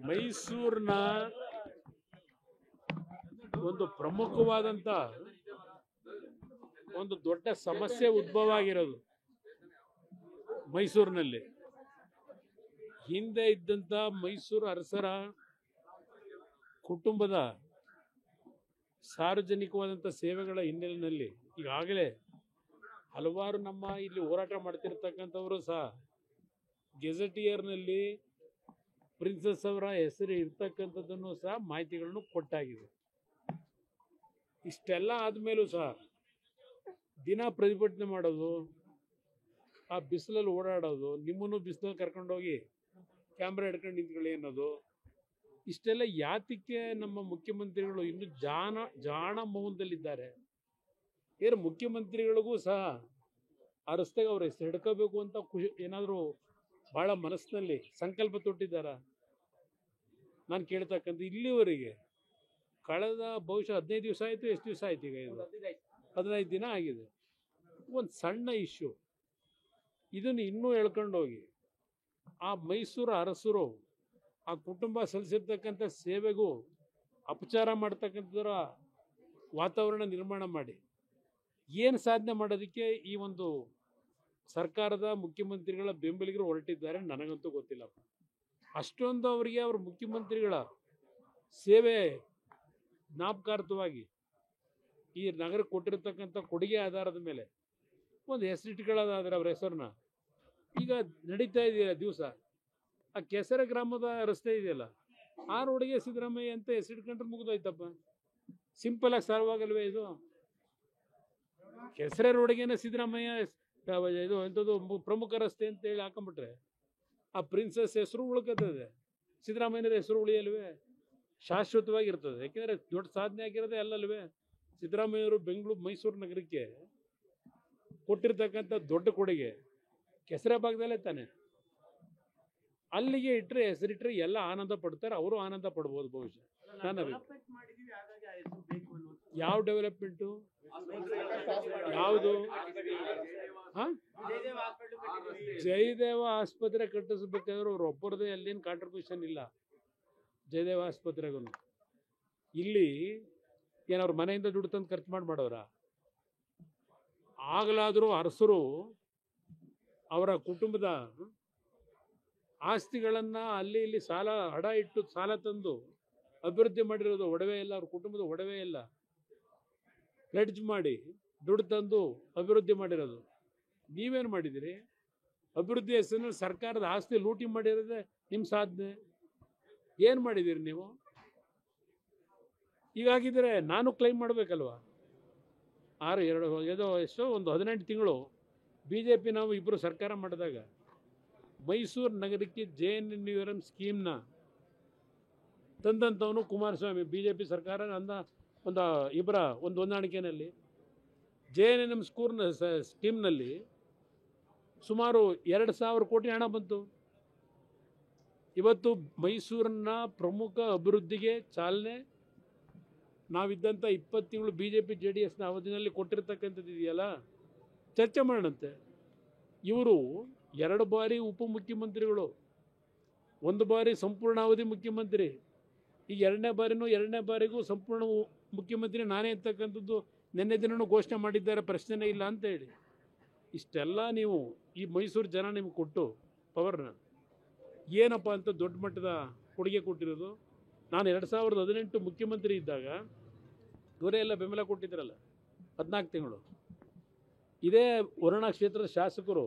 ಮೈಸೂರಿನ ಒಂದು ಪ್ರಮುಖವಾದಂತ ಒಂದು ದೊಡ್ಡ ಸಮಸ್ಯೆ ಉದ್ಭವ ಆಗಿರೋದು ಮೈಸೂರಿನಲ್ಲಿ. ಹಿಂದೆ ಇದ್ದಂತ ಮೈಸೂರು ಅರಸರ ಕುಟುಂಬದ ಸಾರ್ವಜನಿಕವಾದಂಥ ಸೇವೆಗಳ ಹಿನ್ನೆಲೆಯಲ್ಲಿ ಈಗಾಗಲೇ ಹಲವಾರು ನಮ್ಮ ಇಲ್ಲಿ ಹೋರಾಟ ಮಾಡ್ತಿರ್ತಕ್ಕಂಥವರು ಸಹ ಗೆಜೆಟಿಯರ್ನಲ್ಲಿ ಪ್ರಿನ್ಸಸ್ ಅವರ ಹೆಸರು ಇರ್ತಕ್ಕಂಥದ್ದನ್ನು ಸಹ ಮಾಹಿತಿಗಳನ್ನು ಕೊಟ್ಟಾಗಿದೆ. ಇಷ್ಟೆಲ್ಲ ಆದಮೇಲೂ ಸಹ ದಿನ ಪ್ರತಿಭಟನೆ ಮಾಡೋದು, ಆ ಬಿಸಿಲಲ್ಲಿ ಓಡಾಡೋದು, ನಿಮ್ಮನ್ನು ಬಿಸಿಲಲ್ಲಿ ಕರ್ಕೊಂಡೋಗಿ ಕ್ಯಾಮ್ರಾ ಹಿಡ್ಕೊಂಡು ನಿಂತ್ಕೊಳ್ಳಿ ಅನ್ನೋದು, ಇಷ್ಟೆಲ್ಲ ಯಾತಕ್ಕೆ ನಮ್ಮ ಮುಖ್ಯಮಂತ್ರಿಗಳು ಇನ್ನೂ ಜಾಣ ಮೌನದಲ್ಲಿದ್ದಾರೆ? ಏನು ಮುಖ್ಯಮಂತ್ರಿಗಳಿಗೂ ಸಹ ಆ ರಸ್ತೆಗೆ ಅವ್ರ ಹೆಸರು ಹಿಡ್ಕೋಬೇಕು ಅಂತ ಏನಾದರೂ ಭಾಳ ಮನಸ್ಸಿನಲ್ಲಿ ಸಂಕಲ್ಪ ತೊಟ್ಟಿದ್ದಾರ? ನಾನು ಕೇಳ್ತಕ್ಕಂಥ ಇಲ್ಲಿವರೆಗೆ ಕಳೆದ ಬಹುಶಃ 15 ದಿವಸ ಆಯಿತು, ಎಷ್ಟು ದಿವಸ ಆಯ್ತು ಈಗ? ಇದು 15 ದಿನ ಆಗಿದೆ. ಒಂದು ಸಣ್ಣ ಇಶ್ಯೂ, ಇದನ್ನು ಇನ್ನೂ ಹೇಳ್ಕೊಂಡೋಗಿ ಆ ಮೈಸೂರು ಅರಸರು ಆ ಕುಟುಂಬ ಸಲ್ಲಿಸಿರ್ತಕ್ಕಂಥ ಸೇವೆಗೂ ಅಪಚಾರ ಮಾಡ್ತಕ್ಕಂಥದ್ರ ವಾತಾವರಣ ನಿರ್ಮಾಣ ಮಾಡಿ ಏನು ಸಾಧನೆ ಮಾಡೋದಕ್ಕೆ ಈ ಒಂದು ಸರ್ಕಾರದ ಮುಖ್ಯಮಂತ್ರಿಗಳ ಬೆಂಬಲಿಗರು ಹೊರಟಿದ್ದಾರೆ ನನಗಂತೂ ಗೊತ್ತಿಲ್ಲಪ್ಪ. ಅಷ್ಟೊಂದು ಅವರಿಗೆ ಅವ್ರ ಮುಖ್ಯಮಂತ್ರಿಗಳ ಸೇವೆ ಜ್ಞಾಪಕಾರ್ಥವಾಗಿ ಈ ನಗರಕ್ಕೆ ಕೊಟ್ಟಿರ್ತಕ್ಕಂಥ ಕೊಡುಗೆ ಆಧಾರದ ಮೇಲೆ ಒಂದು ಹೆಸರಿಟ್ಕೊಳ್ಳೋದಾದ್ರೆ ಅವ್ರ ಹೆಸರನ್ನ ಈಗ ನಡೀತಾ ಇದೆಯಲ್ಲ ದಿವಸ, ಆ ಕೆಸರೆ ಗ್ರಾಮದ ರಸ್ತೆ ಇದೆಯಲ್ಲ, ಆ ರೋಡಿಗೆ ಸಿದ್ದರಾಮಯ್ಯ ಅಂತ ಹೆಸರಿಟ್ಕೊಂಡ್ರೆ ಮುಗಿದೋಯ್ತಪ್ಪ. ಸಿಂಪಲ್ ಆಗಿ ಸಾರ್ವಾಗಲ್ವೇ ಇದು? ಕೆಸರೆ ರೋಡಿಗೆನೆ ಸಿದ್ದರಾಮಯ್ಯ ಇದು ಎಂಥದ್ದು ಪ್ರಮುಖ ರಸ್ತೆ ಅಂತ ಹೇಳಿ ಹಾಕೊಂಡ್ಬಿಟ್ರೆ ಆ ಪ್ರಿನ್ಸಸ್ ಹೆಸರು ಉಳ್ಕೋತದೆ, ಸಿದ್ದರಾಮಯ್ಯನ ಹೆಸರು ಉಳಿಯಲ್ವೇ? ಶಾಶ್ವತವಾಗಿರ್ತದೆ. ಯಾಕೆಂದರೆ ದೊಡ್ಡ ಸಾಧನೆ ಆಗಿರೋದೇ ಅಲ್ಲಲ್ವೇ? ಸಿದ್ದರಾಮಯ್ಯವರು ಮೈಸೂರು ನಗರಕ್ಕೆ ಕೊಟ್ಟಿರ್ತಕ್ಕಂಥ ದೊಡ್ಡ ಕೊಡುಗೆ ಕೆಸರೆ ಭಾಗದಲ್ಲೇ ತಾನೆ. ಅಲ್ಲಿಗೆ ಇಟ್ಟರೆ ಹೆಸರಿಟ್ಟರೆ ಎಲ್ಲ ಆನಂದ ಪಡ್ತಾರೆ, ಅವರು ಆನಂದ ಪಡ್ಬೋದು ಬಹುಶಃ. ಯಾವ ಡೆವಲಪ್ಮೆಂಟು? ಯಾವುದು? ಜಯದೇವ ಆಸ್ಪತ್ರೆ ಕಟ್ಟಿಸ್ಬೇಕಾದ್ರೆ ಅವ್ರು ಒಬ್ಬರದೇ ಅಲ್ಲೇನು ಕಾಂಟ್ರಿಬ್ಯೂಷನ್ ಇಲ್ಲ. ಜಯದೇವ ಆಸ್ಪತ್ರೆಗೂ ಇಲ್ಲಿ ಏನವ್ರ ಮನೆಯಿಂದ ದುಡ್ಡು ತಂದು ಖರ್ಚು ಮಾಡೋರ? ಆಗಲಾದರೂ ಅರಸರು ಅವರ ಕುಟುಂಬದ ಆಸ್ತಿಗಳನ್ನು ಅಲ್ಲಿ ಇಲ್ಲಿ ಸಾಲ ಹಡ ಇಟ್ಟು ಸಾಲ ತಂದು ಅಭಿವೃದ್ಧಿ ಮಾಡಿರೋದು ಒಡವೆ ಇಲ್ಲ, ಅವ್ರ ಕುಟುಂಬದ ಒಡವೆ ಇಲ್ಲ, ಪ್ಲೆಡ್ಜ್ ಮಾಡಿ ದುಡ್ಡು ತಂದು ಅಭಿವೃದ್ಧಿ ಮಾಡಿರೋದು. ನೀವೇನು ಮಾಡಿದಿರಿ? ಅಭಿವೃದ್ಧಿ ಹೆಸರಿನಲ್ಲಿ ಸರ್ಕಾರದ ಆಸ್ತಿ ಲೂಟಿ ಮಾಡಿರೋದೇ ನಿಮ್ಮ ಸಾಧನೆ. ಏನು ಮಾಡಿದ್ದೀರಿ ನೀವು? ಹೀಗಾಗಿದ್ದರೆ ನಾನು ಕ್ಲೈಮ್ ಮಾಡಬೇಕಲ್ವ? ಎಷ್ಟೋ ಒಂದು 18 ತಿಂಗಳು BJP ನಾವು ಇಬ್ಬರು ಸರ್ಕಾರ ಮಾಡಿದಾಗ ಮೈಸೂರು ನಗರಕ್ಕೆ JNNURM ಸ್ಕೀಮ್ನ ತಂದಂಥವನು ಕುಮಾರಸ್ವಾಮಿ. BJP ಸರ್ಕಾರ ಒಂದು ಹೊಂದಾಣಿಕೆಯಲ್ಲಿ JNNM ಸ್ಕೀಮ್ನಲ್ಲಿ ಸುಮಾರು 2,000 ಕೋಟಿ ಹಣ ಬಂತು. ಇವತ್ತು ಮೈಸೂರಿನ ಪ್ರಮುಖ ಅಭಿವೃದ್ಧಿಗೆ ಚಾಲನೆ ನಾವಿದ್ದಂಥ 20 ತಿಂಗಳು BJP JDSನ ಅವಧಿನಲ್ಲಿ ಕೊಟ್ಟಿರ್ತಕ್ಕಂಥದ್ದು ಇದೆಯಲ್ಲ, ಚರ್ಚೆ ಮಾಡೋಣಂತೆ. ಇವರು 2 ಬಾರಿ ಉಪಮುಖ್ಯಮಂತ್ರಿಗಳು, 1 ಬಾರಿ ಸಂಪೂರ್ಣಾವಧಿ ಮುಖ್ಯಮಂತ್ರಿ, ಈಗ 2ನೇ ಬಾರಿಗೂ ಸಂಪೂರ್ಣ ಮುಖ್ಯಮಂತ್ರಿ ನಾನೇ ಅಂತಕ್ಕಂಥದ್ದು ನಿನ್ನೆ ದಿನವೂ ಘೋಷಣೆ ಮಾಡಿದ್ದಾರೆ, ಪ್ರಶ್ನೆನೇ ಇಲ್ಲ ಅಂತ ಹೇಳಿ. ಇಷ್ಟೆಲ್ಲ ನೀವು ಈ ಮೈಸೂರು ಜನ ನಿಮ್ಗೆ ಕೊಟ್ಟು ಪವರ್ನ ಏನಪ್ಪ ಅಂತ ದೊಡ್ಡ ಮಟ್ಟದ ಕೊಡುಗೆ ಕೊಟ್ಟಿರೋದು. ನಾನು 2018 ಮುಖ್ಯಮಂತ್ರಿ ಇದ್ದಾಗ ಇವರೇ ಎಲ್ಲ ಬೆಂಬಲ ಕೊಟ್ಟಿದ್ರಲ್ಲ 14 ತಿಂಗಳು. ಇದೇ ವರುಣಾ ಕ್ಷೇತ್ರದ ಶಾಸಕರು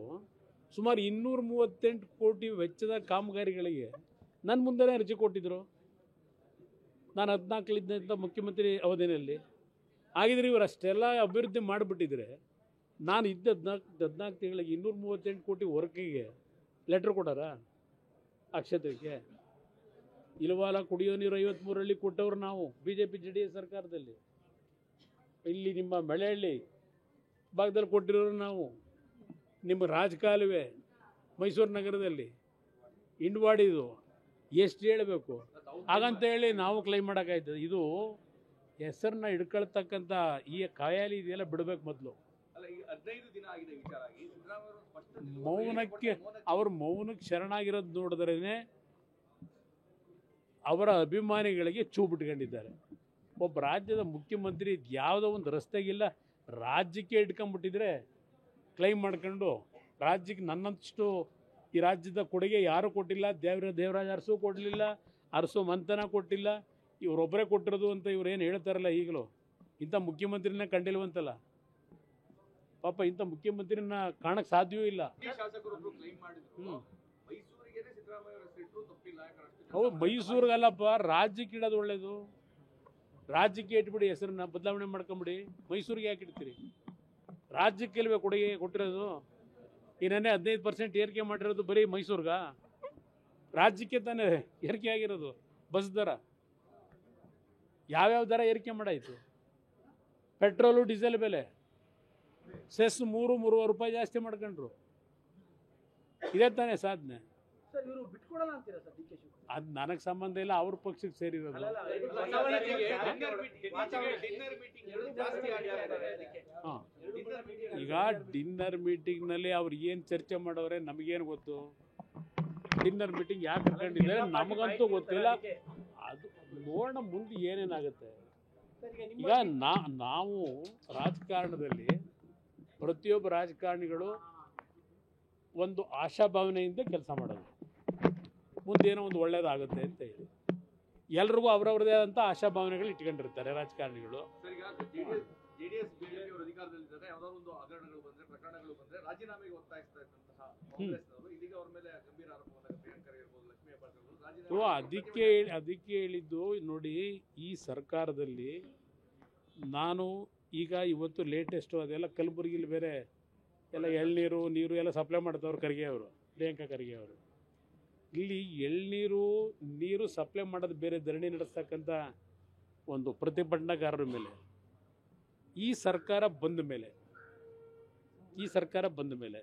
ಸುಮಾರು 238 ಕೋಟಿ ವೆಚ್ಚದ ಕಾಮಗಾರಿಗಳಿಗೆ ನನ್ನ ಮುಂದೆನೇ ಅರ್ಜಿ ಕೊಟ್ಟಿದ್ದರು. ನಾನು 14 ಮುಖ್ಯಮಂತ್ರಿ ಅವಧಿಯಲ್ಲಿ ಆಗಿದ್ರೆ ಇವರು ಅಷ್ಟೆಲ್ಲ ಅಭಿವೃದ್ಧಿ ಮಾಡಿಬಿಟ್ಟಿದ್ರೆ ನಾನು ಇದ್ದ 14 ತಿಂಗಳಿಗೆ 238 ಕೋಟಿ ವರ್ಕಿಗೆ ಲೆಟ್ರ್ ಕೊಟ್ಟಾರ ಆ ಕ್ಷೇತ್ರಕ್ಕೆ? ಇಲ್ವಾಲ. ಕುಡಿಯೋ ನೀರು 53 ಕೊಟ್ಟವ್ರು ನಾವು BJP JDS ಸರ್ಕಾರದಲ್ಲಿ. ಇಲ್ಲಿ ನಿಮ್ಮ ಮಳೆಹಳ್ಳಿ ಭಾಗದಲ್ಲಿ ಕೊಟ್ಟಿರೋರು ನಾವು. ನಿಮ್ಮ ರಾಜಕಾಲುವೆ ಮೈಸೂರು ನಗರದಲ್ಲಿ ಇಂಡ್ವಾಡಿದು ಎಷ್ಟು ಹೇಳಬೇಕು? ಹಾಗಂತ ಹೇಳಿ ನಾವು ಕ್ಲೈಮ್ ಮಾಡೋಕ್ಕಾಯ್ತದೆ? ಇದು ಹೆಸರನ್ನ ಹಿಡ್ಕೊಳ್ತಕ್ಕಂಥ ಈ ಕಾಯಾಲಿ ಇದೆಯಲ್ಲ ಬಿಡಬೇಕು ಮೊದಲು. ಮೌನಕ್ಕೆ ಶರಣಾಗಿರೋದು ನೋಡಿದ್ರೇ ಅವರ ಅಭಿಮಾನಿಗಳಿಗೆ ಚೂ ಬಿಟ್ಕೊಂಡಿದ್ದಾರೆ. ಒಬ್ಬ ರಾಜ್ಯದ ಮುಖ್ಯಮಂತ್ರಿ ಯಾವುದೋ ಒಂದು ರಸ್ತೆಗಿಲ್ಲ ರಾಜ್ಯಕ್ಕೆ ಇಟ್ಕೊಂಡ್ಬಿಟ್ಟಿದ್ರೆ ಕ್ಲೈಮ್ ಮಾಡ್ಕೊಂಡು ರಾಜ್ಯಕ್ಕೆ ನನ್ನಷ್ಟು ಈ ರಾಜ್ಯದ ಕೊಡುಗೆ ಯಾರೂ ಕೊಟ್ಟಿಲ್ಲ, ದೇವರಾಜ ಅರಸು ಕೊಡಲಿಲ್ಲ, ಅರಸು ಮಂಥನ ಕೊಟ್ಟಿಲ್ಲ, ಇವರೊಬ್ಬರೇ ಕೊಟ್ಟಿರೋದು ಅಂತ ಇವ್ರೇನು ಹೇಳ್ತಾರಲ್ಲ ಈಗಲೂ, ಇಂಥ ಮುಖ್ಯಮಂತ್ರಿನ ಕಂಡಿಲ್ವಂತಲ್ಲ. ಪಾಪ ಇಂಥ ಮುಖ್ಯಮಂತ್ರಿನ ಕಾಣಕ್ಕೆ ಸಾಧ್ಯವೂ ಇಲ್ಲ. ಹೌದು, ಮೈಸೂರಿಗಲ್ಲಪ್ಪ, ರಾಜ್ಯಕ್ಕೆ ಇಡೋದು ಒಳ್ಳೇದು. ರಾಜ್ಯಕ್ಕೆ ಇಟ್ಬಿಡಿ, ಹೆಸರನ್ನ ಬದಲಾವಣೆ ಮಾಡ್ಕೊಂಬಿಡಿ. ಮೈಸೂರಿಗೆ ಯಾಕೆ ಇಡ್ತೀರಿ? ರಾಜ್ಯಕ್ಕೆ ಇಲ್ವೇ ಕೊಡುಗೆ ಕೊಟ್ಟಿರೋದು? ಈ ನೆನ್ನೆ 15% ಏರಿಕೆ ಮಾಡಿರೋದು ಬರೀ ಮೈಸೂರ್ಗ? ರಾಜ್ಯಕ್ಕೆ ತಾನೇ ಏರಿಕೆ ಆಗಿರೋದು ಬಸ್ ದರ. ಯಾವ್ಯಾವ ದರ ಏರಿಕೆ ಮಾಡಾಯಿತು? ಪೆಟ್ರೋಲು ಡೀಸೆಲ್ ಬೆಲೆ ಸೆಸ್ 3-3.5 ರೂಪಾಯಿ ಜಾಸ್ತಿ ಮಾಡ್ಕೊಂಡ್ರು. ಇದೇ ತಾನೇ ಸಾಧನೆ. ಅದು ನನಗೆ ಸಂಬಂಧ ಇಲ್ಲ, ಅವ್ರ ಪಕ್ಷಕ್ಕೆ ಸೇರಿರೋದು. ಈಗ ಡಿನ್ನರ್ ಮೀಟಿಂಗ್ನಲ್ಲಿ ಅವ್ರು ಏನು ಚರ್ಚೆ ಮಾಡೋರೆ ನಮಗೇನು ಗೊತ್ತು? ಡಿನ್ನರ್ ಮೀಟಿಂಗ್ ಯಾಕೆ ಕರ್ಕೊಂಡಿದ್ದಾರೆ ನಮಗಂತೂ ಗೊತ್ತಿಲ್ಲ. ಅದು ನೋಡೋಣ ಮುಂದೆ ಏನೇನಾಗುತ್ತೆ. ಈಗ ನಾವು ರಾಜಕಾರಣದಲ್ಲಿ ಪ್ರತಿಯೊಬ್ಬ ರಾಜಕಾರಣಿಗಳು ಒಂದು ಆಶಾಭಾವನೆಯಿಂದ ಕೆಲಸ ಮಾಡೋದು, ಮುಂದೇನೋ ಒಂದು ಒಳ್ಳೇದಾಗುತ್ತೆ ಅಂತ ಹೇಳಿ. ಎಲ್ರಿಗೂ ಅವ್ರವ್ರದೇ ಆದಂಥ ಆಶಾಭಾವನೆಗಳು ಇಟ್ಕೊಂಡಿರ್ತಾರೆ ರಾಜಕಾರಣಿಗಳು. ಅದಕ್ಕೆ ಹೇಳಿದ್ದು ನೋಡಿ, ಈ ಸರ್ಕಾರದಲ್ಲಿ ನಾನು ಈಗ ಇವತ್ತು ಲೇಟೆಸ್ಟು ಅದೆಲ್ಲ ಕಲಬುರಗಿಲಿ ಬೇರೆ ಎಲ್ಲ ಎಳ್ನೀರು ನೀರು ಎಲ್ಲ ಸಪ್ಲೈ ಮಾಡ್ತವ್ರು ಖರ್ಗೆ ಅವರು, ಪ್ರಿಯಾಂಕಾ ಖರ್ಗೆ ಅವರು. ಇಲ್ಲಿ ಎಳ್ನೀರು ನೀರು ಸಪ್ಲೈ ಮಾಡೋದು ಬೇರೆ, ಧರಣಿ ನಡೆಸ್ತಕ್ಕಂಥ ಒಂದು ಪ್ರತಿಭಟನಾಕಾರರ ಮೇಲೆ ಈ ಸರ್ಕಾರ ಬಂದ ಮೇಲೆ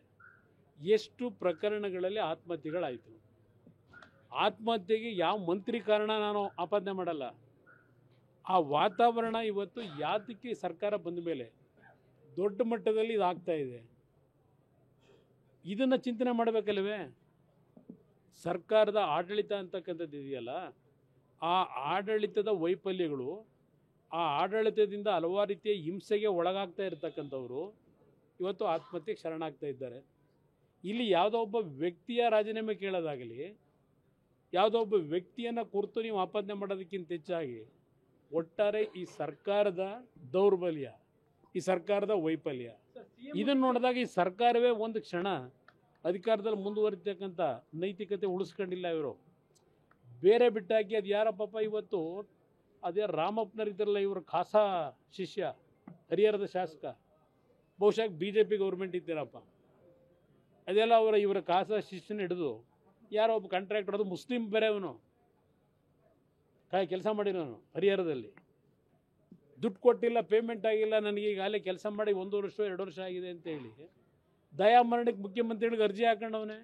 ಎಷ್ಟು ಪ್ರಕರಣಗಳಲ್ಲಿ ಆತ್ಮಹತ್ಯೆಗಳಾಯಿತು. ಆತ್ಮಹತ್ಯೆಗೆ ಯಾವ ಮಂತ್ರಿ ಕಾರಣ ನಾನು ಆಪಾದನೆ ಮಾಡಲ್ಲ. ಆ ವಾತಾವರಣ ಇವತ್ತು ಯಾತಕ್ಕೆ ಸರ್ಕಾರ ಬಂದ ಮೇಲೆ ದೊಡ್ಡ ಮಟ್ಟದಲ್ಲಿ ಇದಾಗ್ತಾ ಇದೆ, ಇದನ್ನು ಚಿಂತನೆ ಮಾಡಬೇಕಲ್ವೇ? ಸರ್ಕಾರದ ಆಡಳಿತ ಅಂತಕ್ಕಂಥದ್ದು ಇದೆಯಲ್ಲ, ಆ ಆಡಳಿತದ ವೈಫಲ್ಯಗಳು, ಆ ಆಡಳಿತದಿಂದ ಹಲವಾರು ರೀತಿಯ ಹಿಂಸೆಗೆ ಒಳಗಾಗ್ತಾ ಇರತಕ್ಕಂಥವ್ರು ಇವತ್ತು ಆತ್ಮಹತ್ಯೆಗೆ ಶರಣಾಗ್ತಾ ಇದ್ದಾರೆ. ಇಲ್ಲಿ ಯಾವುದೋ ಒಬ್ಬ ವ್ಯಕ್ತಿಯ ರಾಜೀನಾಮೆ ಕೇಳೋದಾಗಲಿ, ಯಾವುದೋ ಒಬ್ಬ ವ್ಯಕ್ತಿಯನ್ನು ಕುರಿತು ನೀವು ಆಪಾದನೆ ಮಾಡೋದಕ್ಕಿಂತ ಹೆಚ್ಚಾಗಿ ಒಟ್ಟಾರೆ ಈ ಸರ್ಕಾರದ ದೌರ್ಬಲ್ಯ, ಈ ಸರ್ಕಾರದ ವೈಫಲ್ಯ, ಇದನ್ನು ನೋಡಿದಾಗ ಈ ಸರ್ಕಾರವೇ ಒಂದು ಕ್ಷಣ ಅಧಿಕಾರದಲ್ಲಿ ಮುಂದುವರಿತಕ್ಕಂಥ ನೈತಿಕತೆ ಉಳಿಸ್ಕೊಂಡಿಲ್ಲ. ಇವರು ಬೇರೆ ಬಿಟ್ಟಾಕಿ ಅದು ಯಾರಪ್ಪ ಇವತ್ತು ಅದೇ ರಾಮಪ್ಪನರಿದ್ದಾರಲ್ಲ, ಇವರು ಖಾಸಾ ಶಿಷ್ಯ, ಹರಿಹರದ ಶಾಸಕ, ಬಹುಶಃ BJP ಗೌರ್ಮೆಂಟ್ ಇದ್ದೀರಪ್ಪ, ಅದೆಲ್ಲ ಇವರ ಖಾಸಾ ಶಿಷ್ಯನ ಹಿಡಿದು ಯಾರೋ ಒಬ್ಬ ಕಾಂಟ್ರಾಕ್ಟರ್, ಅದು ಮುಸ್ಲಿಂ ಬೇರೆ, ಅವನು ಕೆಲಸ ಮಾಡಿರೋನು ಹರಿಹರದಲ್ಲಿ, ದುಡ್ಡು ಕೊಟ್ಟಿಲ್ಲ, ಪೇಮೆಂಟ್ ಆಗಿಲ್ಲ, ನನಗೆ ಈಗಾಗಲೇ ಕೆಲಸ ಮಾಡಿ 1 ವರ್ಷ 2 ವರ್ಷ ಆಗಿದೆ ಅಂತ ಹೇಳಿ ದಯಾಮರಣಕ್ಕೆ ಮುಖ್ಯಮಂತ್ರಿಗಳಿಗೆ ಅರ್ಜಿ ಹಾಕೊಂಡವನೇ.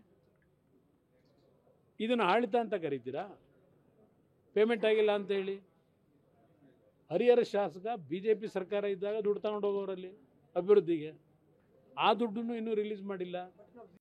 ಇದನ್ನು ಆಡಳಿತ ಅಂತ ಕರಿತೀರಾ? ಪೇಮೆಂಟ್ ಆಗಿಲ್ಲ ಅಂತ ಹೇಳಿ. ಹರಿಹರ ಶಾಸಕ BJP ಸರ್ಕಾರ ಇದ್ದಾಗ ದುಡ್ಡು ತಗೊಂಡು ಹೋಗೋರಲ್ಲಿ ಅಭಿವೃದ್ಧಿಗೆ, ಆ ದುಡ್ಡನ್ನು ಇನ್ನೂ ರಿಲೀಸ್ ಮಾಡಿಲ್ಲ.